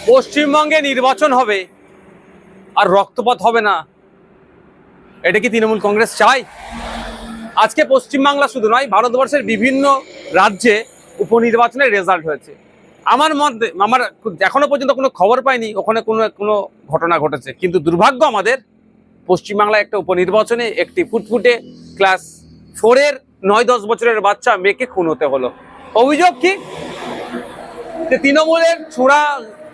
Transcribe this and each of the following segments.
পশ্চিমবঙ্গে নির্বাচন হবে আর রক্তপাত হবে না, এটা কি তৃণমূল কংগ্রেস চায়? আজকে পশ্চিমবাংলা শুধু নয়, ভারতবর্ষের বিভিন্ন রাজ্যে উপনির্বাচনের রেজাল্ট হয়েছে। আমার এখনো পর্যন্ত কোনো খবর পাইনি ওখানে কোনো ঘটনা ঘটেছে, কিন্তু দুর্ভাগ্য আমাদের পশ্চিমবাংলায় একটা উপনির্বাচনে একটি ফুটফুটে ক্লাস 4-এর 9-10 বছরের বাচ্চা মেয়েকে খুন হতে হলো। অভিযোগ কি? যে তৃণমূলের ছোড়া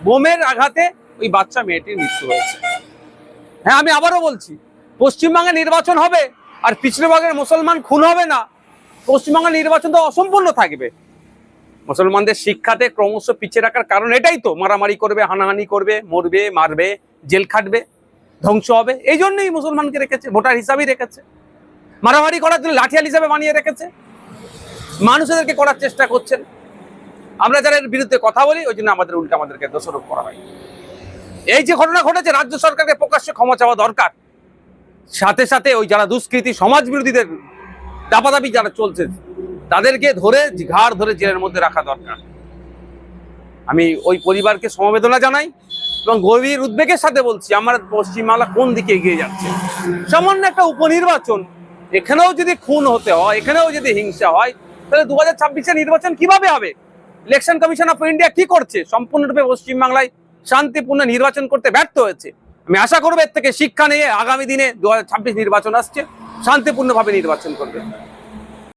বোমের আঘাতে ওই বাচ্চা মেয়েটির মৃত্যু হয়েছে। হ্যাঁ, আমি আবারও বলছি, পশ্চিমবঙ্গে নির্বাচন হবে আর পিছড়েভাগের মুসলমান খুন হবে না, পশ্চিমবঙ্গের নির্বাচন তো অসম্পূর্ণ থাকবে। মুসলমানদের শিক্ষাতে ক্রমশ পিছিয়ে রাখার কারণ এটাই তো, মারামারি করবে, হানাহানি করবে, মরবে, মারবে, জেল খাটবে, ধ্বংস হবে। এই জন্যই মুসলমানকে রেখেছে, ভোটার হিসাবেই রেখেছে। মারামারি করার জন্য লাঠিয়াল হিসাবে বানিয়ে রেখেছে, মানুষদেরকে করার চেষ্টা করছেন। আমরা যারা এর বিরুদ্ধে কথা বলি ওই জন্য আমাদেরকে দোষারোপ করা হয়। এই যে ঘটনা ঘটেছে, রাজ্য সরকারকে প্রকাশ্যে ক্ষমা চাওয়া দরকার। সাথে সাথে ওই যারা দুষ্কৃতী সমাজ বিরোধীদের দাপাদাপি যারা চলছে তাদেরকে ঘাড় ধরে জেলের মধ্যে রাখা দরকার। আমি ওই পরিবারকে সমবেদনা জানাই এবং গভীর উদ্বেগের সাথে বলছি, আমার পশ্চিমবাংলা কোন দিকে এগিয়ে যাচ্ছে। সামান্য একটা উপনির্বাচন, এখানেও যদি খুন হতে হয়, এখানেও যদি হিংসা হয়, তাহলে 2026-এর নির্বাচন কিভাবে হবে? ইলেকশন কমিশন অফ ইন্ডিয়া কি করছে? সম্পূর্ণরূপে পশ্চিমবাংলায় শান্তিপূর্ণ নির্বাচন করতে ব্যর্থ হয়েছে। আমি আশা করবো এর থেকে শিক্ষা নিয়ে আগামী দিনে 2026 নির্বাচন আসছে, শান্তিপূর্ণভাবে নির্বাচন করবে।